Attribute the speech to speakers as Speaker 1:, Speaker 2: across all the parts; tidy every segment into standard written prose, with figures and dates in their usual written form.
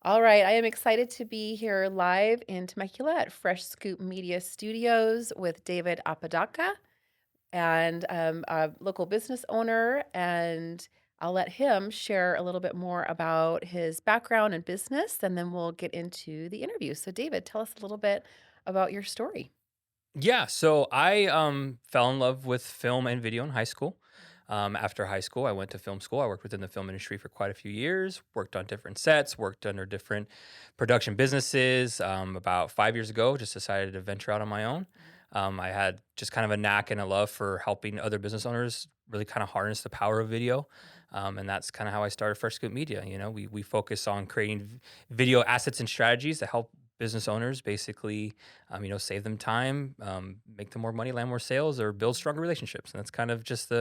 Speaker 1: All right, I am excited to be here live in Temecula at Fresh Scoop Media Studios with David Apodaca and a local business owner. And I'll let him share a little bit more about his background and business, and then we'll get into the interview. So, David, tell us a little bit about your story.
Speaker 2: Yeah, so I fell in love with film and video in high school. After high school, I went to film school. I worked within the film industry for quite a few years, worked on different sets, worked under different production businesses. About 5 years ago, just decided to venture out on my own.
Speaker 1: Mhm.
Speaker 2: I had just kind of a knack and a love for helping other business owners really kind of harness the power of video.
Speaker 1: Mhm.
Speaker 2: And that's kind of how I started Fresh Scoop Media. We focus on creating video assets and strategies to help business owners basically save them time, make them more money, land more sales, or build stronger relationships. And that's kind of just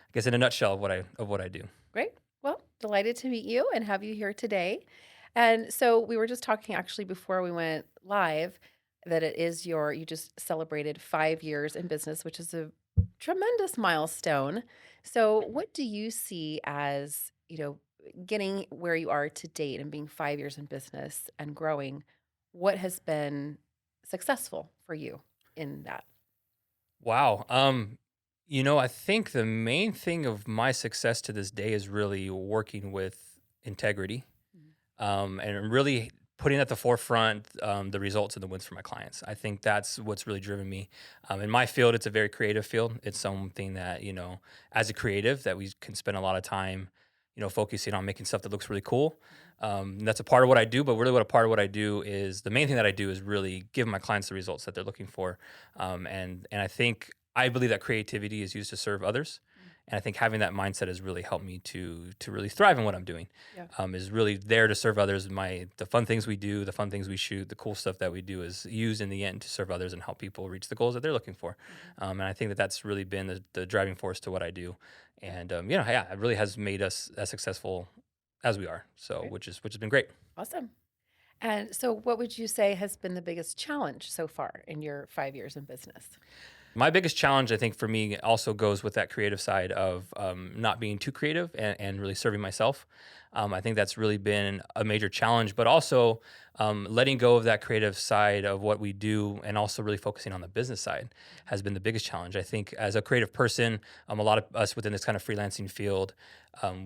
Speaker 2: I guess, in a nutshell of what I do.
Speaker 1: Great. Well, delighted to meet you and have you here today. And so we were just talking actually before we went live that you just celebrated 5 years in business, which is a tremendous milestone. So, what do you see as, getting where you are to date and being 5 years in business and growing? What has been successful for you in that?
Speaker 2: Wow. I think the main thing of my success to this day is really working with integrity,
Speaker 1: Mhm.
Speaker 2: and really putting at the forefront the results and the wins for my clients. I think that's what's really driven me. In my field, it's a very creative field. It's something that, as a creative, that we can spend a lot of time, focusing on making stuff that looks really cool. That's a part of what I do, but really what a part of what I do is the main thing that I do is really give my clients the results that they're looking for. And I believe that creativity is used to serve others.
Speaker 1: Mhm.
Speaker 2: And I think having that mindset has really helped me to really thrive in what I'm doing.
Speaker 1: Yeah.
Speaker 2: Is really there to serve others. The fun things we do, the fun things we shoot, the cool stuff that we do is used in the end to serve others and help people reach the goals that they're looking for.
Speaker 1: Mhm.
Speaker 2: And I think that that's really been the driving force to what I do. And yeah, it really has made us as successful as we are. So
Speaker 1: Great.
Speaker 2: which has been great.
Speaker 1: Awesome. And so, what would you say has been the biggest challenge so far in your 5 years in business?
Speaker 2: My biggest challenge, I think, for me also goes with that creative side of not being too creative and really serving myself. I think that's really been a major challenge, but also letting go of that creative side of what we do and also really focusing on the business side has been the biggest challenge. I think as a creative person, a lot of us within this kind of freelancing field,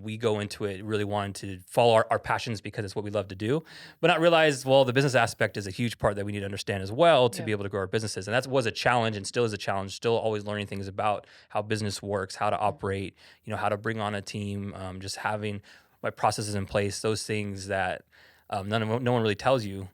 Speaker 2: we go into it really wanting to follow our passions because it's what we love to do,
Speaker 1: Mhm.
Speaker 2: but not realize, well, the business aspect is a huge part that we need to understand as well to
Speaker 1: Yeah.
Speaker 2: be able to grow our businesses. And that was a challenge and still is a challenge, still always learning things about how business works, how to
Speaker 1: Mhm.
Speaker 2: operate, how to bring on a team, just having my processes in place, those things that no one really tells you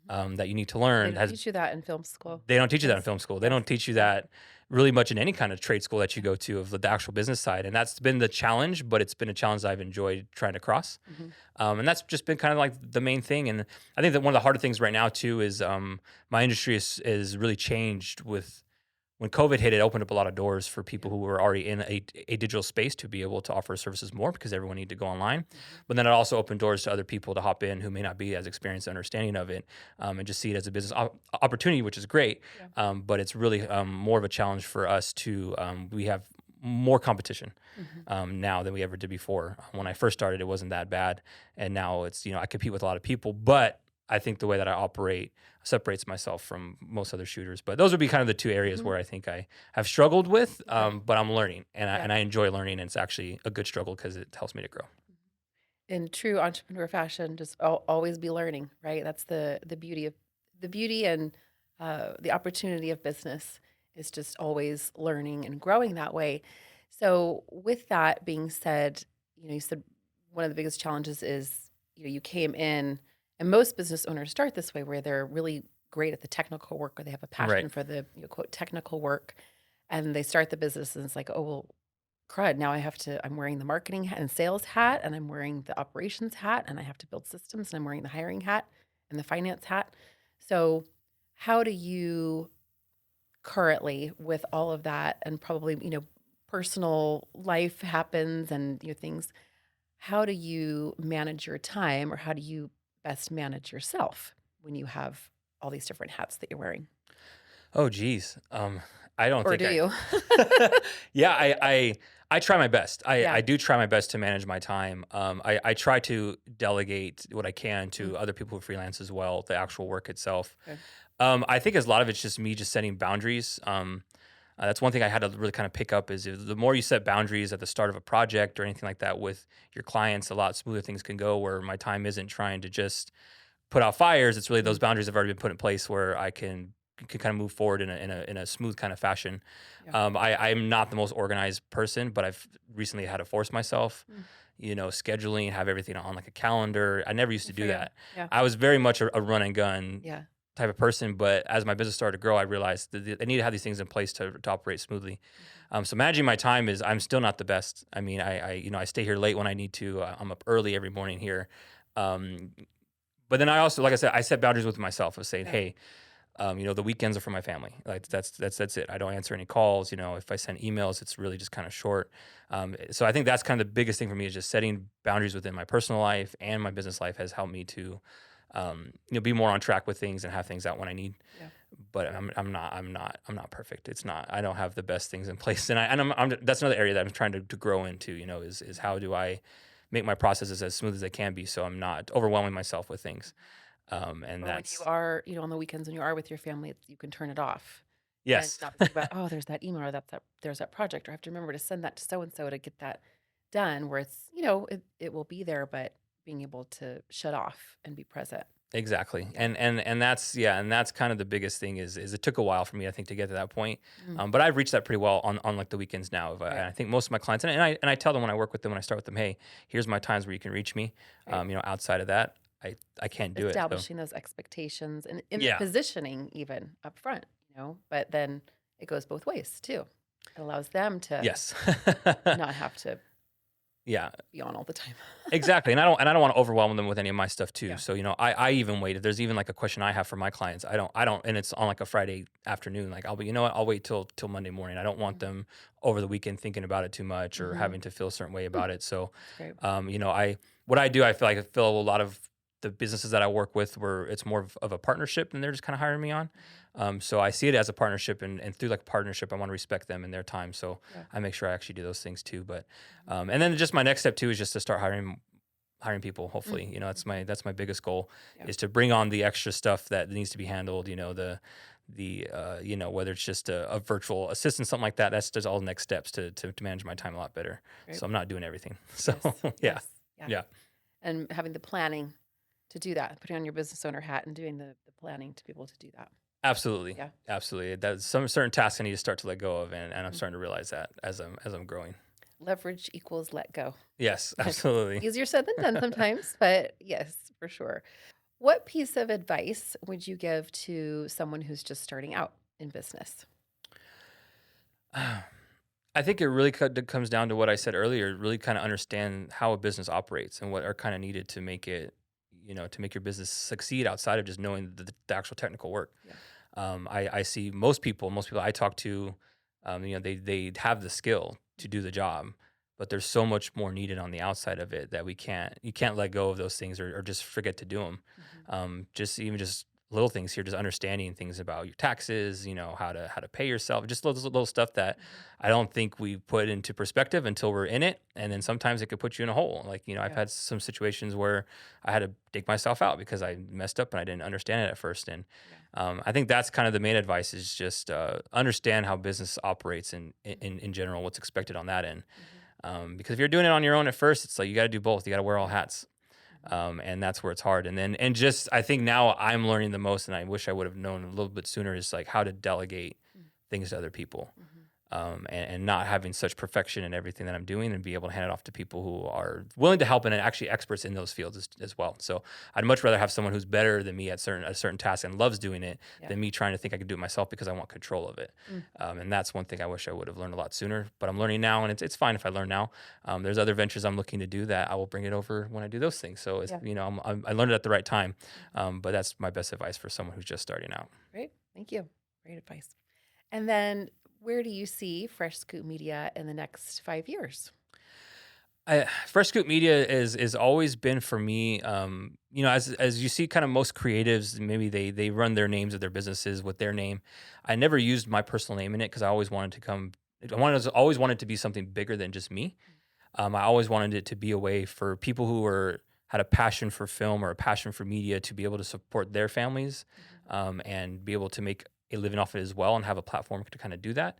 Speaker 1: Mhm.
Speaker 2: that you need to
Speaker 1: They
Speaker 2: learn.
Speaker 1: don't teach you that in film school.
Speaker 2: They don't teach you that in
Speaker 1: Yes.
Speaker 2: film school. They
Speaker 1: Yes.
Speaker 2: don't teach you
Speaker 1: Yeah.
Speaker 2: that really much in any kind of trade school that you
Speaker 1: Yeah.
Speaker 2: go to of the actual business side. And that's been the challenge, but it's been a challenge that I've enjoyed trying to cross.
Speaker 1: Mhm.
Speaker 2: And that's just been kind of like the main thing. And I think that one of the harder things right now too is my industry is really changed with when COVID hit. It opened up a lot of doors for
Speaker 1: Yeah.
Speaker 2: people who were already in a digital space to be able to offer services more because everyone needed to go online.
Speaker 1: Mhm.
Speaker 2: But then it also opened doors to other people to hop in who may not be as experienced and understanding of it, and just see it as a business opportunity, which is great.
Speaker 1: Yeah.
Speaker 2: But it's really more of a challenge for us to we have more competition
Speaker 1: Mhm.
Speaker 2: now than we ever did before. When I first started, it wasn't that bad, and now it's I compete with a lot of people, but I think the way that I operate separates myself from most other shooters. But those would be kind of the two areas
Speaker 1: Mhm.
Speaker 2: where I think I have struggled with,
Speaker 1: Okay.
Speaker 2: but I'm learning, and I
Speaker 1: Yeah.
Speaker 2: and I enjoy learning, and it's actually a good struggle because it helps me to grow.
Speaker 1: Mhm. In true entrepreneur fashion, just always be learning, right? That's the beauty of the beauty and the opportunity of business is just always learning and growing that way. So, with that being said, you said one of the biggest challenges is you came in, and most business owners start this way where they're really great at the technical work or they have a
Speaker 2: Right.
Speaker 1: passion for the quote technical work, and they start the business and it's like, oh well, crud, now I'm wearing the marketing and sales hat, and I'm wearing the operations hat, and I have to build systems, and I'm wearing the hiring hat and the finance hat. So, how do you currently, with all of that, and probably, personal life happens and things, how do you manage your time or how do you best manage yourself when you have all these different hats that you're wearing?
Speaker 2: Oh, geez. I don't
Speaker 1: Or
Speaker 2: think
Speaker 1: do you?
Speaker 2: yeah, I try my best.
Speaker 1: Yeah.
Speaker 2: I do try my best to manage my time. I try to delegate what I can
Speaker 1: Mm,
Speaker 2: to other people who freelance as well, the actual work itself.
Speaker 1: okay.
Speaker 2: I think as a lot of it's just me just setting boundaries. That's one thing I had to really kind of pick up is the more you set boundaries at the start of a project or anything like that with your clients, a lot smoother things can go where my time isn't trying to just put out fires. It's really those
Speaker 1: Mm,
Speaker 2: boundaries have already been put in place where I can kind of move forward in a smooth kind of fashion.
Speaker 1: yeah.
Speaker 2: I'm not the most organized person, but I've recently had to force myself,
Speaker 1: Mm,
Speaker 2: scheduling, have everything on like a calendar. I never used to
Speaker 1: good for
Speaker 2: do
Speaker 1: you.
Speaker 2: that.
Speaker 1: Yeah.
Speaker 2: I was very much a run and gun
Speaker 1: Yeah.
Speaker 2: type of person, but as my business started to grow, I realized that I need to have these things in place to operate smoothly.
Speaker 1: Mhm.
Speaker 2: So managing my time is I'm still not the best. I mean, I stay here late when I need to. I'm up early every morning here. Um, but then I also, like I said, I set boundaries with myself of saying,
Speaker 1: Yeah.
Speaker 2: hey, the weekends are for my family. Like that's it. I don't answer any calls. If I send emails, it's really just kind of short. So I think that's kind of the biggest thing for me is just setting boundaries within my personal life and my business life has helped me to, be more on track with things and have things out when I need.
Speaker 1: Yeah.
Speaker 2: But I'm not perfect. It's not. I don't have the best things in place, and that's another area that I'm trying to grow into. Is
Speaker 1: Mhm.
Speaker 2: how do I make my processes as smooth as they can be, so I'm not overwhelming myself with things. And
Speaker 1: Or when you
Speaker 2: that's
Speaker 1: are, on the weekends when you are with your family, you can turn it off and
Speaker 2: yes.
Speaker 1: not think about, oh, there's that email or there's that project, or I have to remember to send that to so and so to get that done. Where it's, it will be there, but being able to shut off and be present.
Speaker 2: Exactly.
Speaker 1: Yeah.
Speaker 2: And that's yeah, and that's kind of the biggest thing is it took a while for me, I think, to get to that point.
Speaker 1: Mm,
Speaker 2: But I've reached that pretty well on like the weekends now.
Speaker 1: right.
Speaker 2: I think most of my clients and I tell them when I work with them when I start with them, hey, here's my times where you can reach me.
Speaker 1: Right.
Speaker 2: Outside of that, I can't do it. So
Speaker 1: Establishing those expectations and in the
Speaker 2: yeah,
Speaker 1: positioning even up front, but then it goes both ways too. It allows them to
Speaker 2: yes,
Speaker 1: not have to
Speaker 2: yeah.
Speaker 1: be on all the time.
Speaker 2: Exactly, and I don't wanna overwhelm them with any of my stuff too,
Speaker 1: Yeah.
Speaker 2: so, I even wait if there's even, like, a question I have for my clients, I don't and it's on, like, a Friday afternoon, like, I'll be, "You know what? I'll wait till Monday morning." I don't want
Speaker 1: Mm-hmm.
Speaker 2: them over the weekend thinking about it too much or
Speaker 1: Mm-hmm.
Speaker 2: having to feel a certain way about it, so,
Speaker 1: That's great.
Speaker 2: I what I do, I feel a lot of the businesses that I work with where it's more of a partnership and they're just kinda hiring me on,
Speaker 1: Mhm.
Speaker 2: so I see it as a partnership and through, like, a partnership, I wanna respect them and their time, so
Speaker 1: Yeah.
Speaker 2: I make sure I actually do those things too, but,
Speaker 1: Mhm.
Speaker 2: and then just my next step too is just to start hiring people,
Speaker 1: Mm,
Speaker 2: hopefully. That's
Speaker 1: mhm.
Speaker 2: my biggest goal
Speaker 1: Yeah.
Speaker 2: is to bring on the extra stuff that needs to be handled, whether it's just a virtual assistant, something like that. That's just all the next steps to manage my time a lot better.
Speaker 1: Great.
Speaker 2: So I'm not doing everything. So
Speaker 1: Yes.
Speaker 2: yeah.
Speaker 1: Yes. Yeah.
Speaker 2: Yeah.
Speaker 1: And having the planning to do that, putting on your business owner hat and doing the planning to be able to do that.
Speaker 2: Absolutely.
Speaker 1: Yeah.
Speaker 2: Absolutely. That's some certain tasks I need to start to let go of and I'm
Speaker 1: Mhm.
Speaker 2: starting to realize that as I'm growing.
Speaker 1: Leverage equals let go.
Speaker 2: Yes, absolutely.
Speaker 1: Easier said than done sometimes, but yes, for sure. What piece of advice would you give to someone who's just starting out in business?
Speaker 2: I think it really comes down to what I said earlier. Really, kind of understand how a business operates and what are kind of needed to make it, to make your business succeed outside of just knowing the actual technical work.
Speaker 1: Yeah.
Speaker 2: I see most people I talk to, they have the skill to do the job, but there's so much more needed on the outside of it that you can't let go of those things or just forget to do them.
Speaker 1: Mhm.
Speaker 2: Just little things here, just understanding things about your taxes, how to pay yourself, just little stuff that
Speaker 1: Mhm.
Speaker 2: I don't think we put into perspective until we're in it, and then
Speaker 1: Mhm.
Speaker 2: sometimes it could put you in a hole. Like I've
Speaker 1: Yeah.
Speaker 2: had some situations where I had to dig myself out because I messed up and I didn't understand it at first, and
Speaker 1: Yeah.
Speaker 2: I think that's kind of the main advice is just understand how business operates
Speaker 1: Mhm.
Speaker 2: in general, what's expected on that end.
Speaker 1: Mhm.
Speaker 2: Because if you're doing it on your own at first, it's like you got to do both. You got to wear all
Speaker 1: Right.
Speaker 2: hats,
Speaker 1: Mhm.
Speaker 2: and that's where it's hard. And just I think now I'm learning the most, and I wish I would have known a little bit sooner is like how to delegate
Speaker 1: Mm.
Speaker 2: things to other people
Speaker 1: Mhm.
Speaker 2: and not having such perfection in everything that I'm doing and be able to hand it off to people who are willing to help and are actually experts in those fields as well. So I'd much rather have someone who's better than me at a certain task and loves doing it
Speaker 1: Yeah.
Speaker 2: than me trying to think I can do it myself because I want control of it.
Speaker 1: Mm.
Speaker 2: And that's one thing I wish I would have learned a lot sooner, but I'm learning now and it's fine if I learn now. There's other ventures I'm looking to do that I will bring it over when I do those things. So it's,
Speaker 1: Yeah.
Speaker 2: I learned it at the right time.
Speaker 1: Mhm.
Speaker 2: But that's my best advice for someone who's just starting out.
Speaker 1: Great. Thank you. Great advice. And then where do you see Fresh Scoop Media in the next 5 years?
Speaker 2: Fresh Scoop Media is always been for me. As you see, kind of most creatives, maybe they run their names of their businesses with their name. I never used my personal name in it because I always wanted to come. Always wanted to be something bigger than just me. I always wanted it to be a way for people who were had a passion for film or a passion for media to be able to support their families,
Speaker 1: Mhm.
Speaker 2: and be able to make a living off it as well, and have a platform to kind of do that.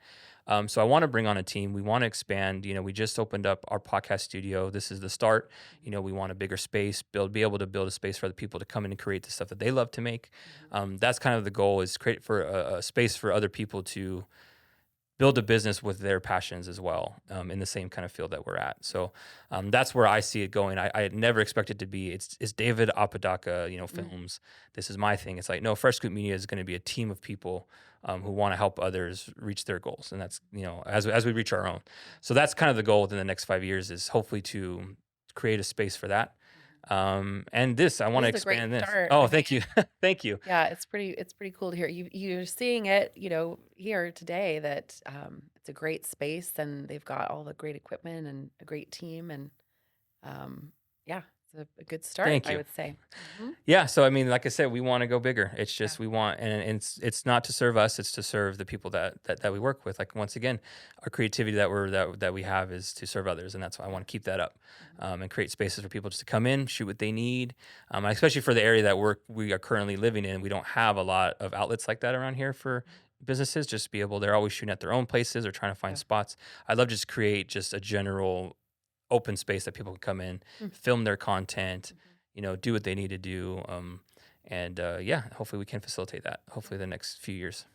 Speaker 2: So I want to bring on a team. We want to expand. We just opened up our podcast studio. This is the start.
Speaker 1: Mhm.
Speaker 2: We want a bigger space, be able to build a space for the people to come in and create the stuff that they love to make.
Speaker 1: Mhm.
Speaker 2: That's kind of the goal, is create for a space for other people to build a business with their passions as well, in the same kind of field that we're at. So that's where I see it going. I had never expected to be. It's David Apodaca,
Speaker 1: Mm.
Speaker 2: films. This is my thing. It's like, no, Fresh Scoop Media is going to be a team of people, who want to help others reach their goals, and that's, as we reach our own.
Speaker 1: Yeah.
Speaker 2: So that's kind of the goal within the next 5 years, is hopefully to create a space for that.
Speaker 1: Mhm.
Speaker 2: And this, I want
Speaker 1: This
Speaker 2: to
Speaker 1: is a great
Speaker 2: expand this.
Speaker 1: start.
Speaker 2: Oh,
Speaker 1: I
Speaker 2: thank
Speaker 1: mean,
Speaker 2: you, thank you.
Speaker 1: yeah, it's pretty cool to hear. You're seeing it, here today that it's a great space and they've got all the great equipment and a great team and um yeah, it's a good start,
Speaker 2: Thank
Speaker 1: I
Speaker 2: you.
Speaker 1: would say. Hmm.
Speaker 2: Yeah, so I mean, like I said, we want to go bigger. It's
Speaker 1: Yeah.
Speaker 2: just we want, and it's not to serve us; it's to serve the people that we work with. Like, once again, our creativity that we have is to serve others, and that's why I
Speaker 1: Yeah.
Speaker 2: want to keep that up,
Speaker 1: Hmm.
Speaker 2: and create spaces for people just to come in, shoot what they need, especially for the area that we are currently living in. We don't have a lot of outlets like that around here for businesses. Just be able, they're always shooting at their own places or trying to find
Speaker 1: Yeah.
Speaker 2: spots. I'd love to just create just a general open space that people can come in, film their content,
Speaker 1: Mm-hmm.
Speaker 2: do what they need to do. And yeah, hopefully we can facilitate that.
Speaker 1: Yeah.
Speaker 2: Hopefully the next few years.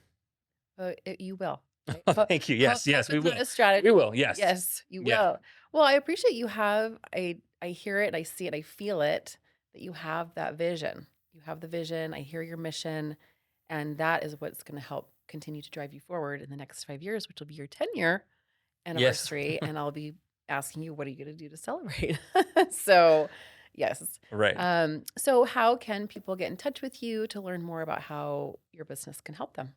Speaker 1: You will, right?
Speaker 2: Oh, thank you.
Speaker 1: Hope
Speaker 2: Yes, yes, we
Speaker 1: is not
Speaker 2: will.
Speaker 1: a
Speaker 2: We
Speaker 1: strategy.
Speaker 2: will. Yes.
Speaker 1: Yes, you
Speaker 2: Yeah.
Speaker 1: will. Well, I appreciate you have I hear it, I see it, I feel it, that you have that vision. You have the vision, I hear your mission, and that is what's gonna help continue to drive you forward in the next 5 years, which will be your 10-year
Speaker 2: Yes.
Speaker 1: anniversary, and I'll be asking you, what are you gonna do to celebrate? So, yes.
Speaker 2: Right.
Speaker 1: So how can people get in touch with you to learn more about how your business can help them?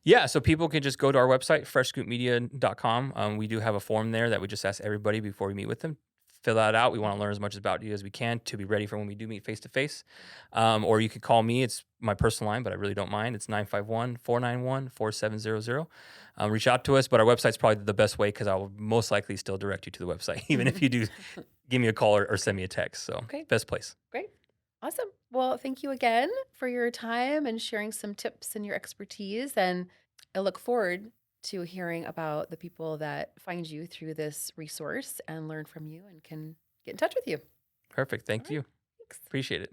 Speaker 2: Yeah, so people can just go to our website, freshscoopmedia.com. We do have a form there that we just ask everybody before we meet with them. Fill that out. We want to learn as much about you as we can to be ready for when we do meet face to face. Or you could call me. It's my personal line, but I really don't mind. It's 951-491-4700. Reach out to us, but our website's probably the best way, because I will most likely still direct you to the website, even if you do give me a call or send me a text. So,
Speaker 1: Okay.
Speaker 2: best place.
Speaker 1: Great. Awesome. Well, thank you again for your time and sharing some tips and your expertise. And I look forward to hearing about the people that find you through this resource and learn from you and can get in touch with you.
Speaker 2: Perfect.
Speaker 1: All
Speaker 2: Thank
Speaker 1: right.
Speaker 2: you.
Speaker 1: Thanks.
Speaker 2: Appreciate it.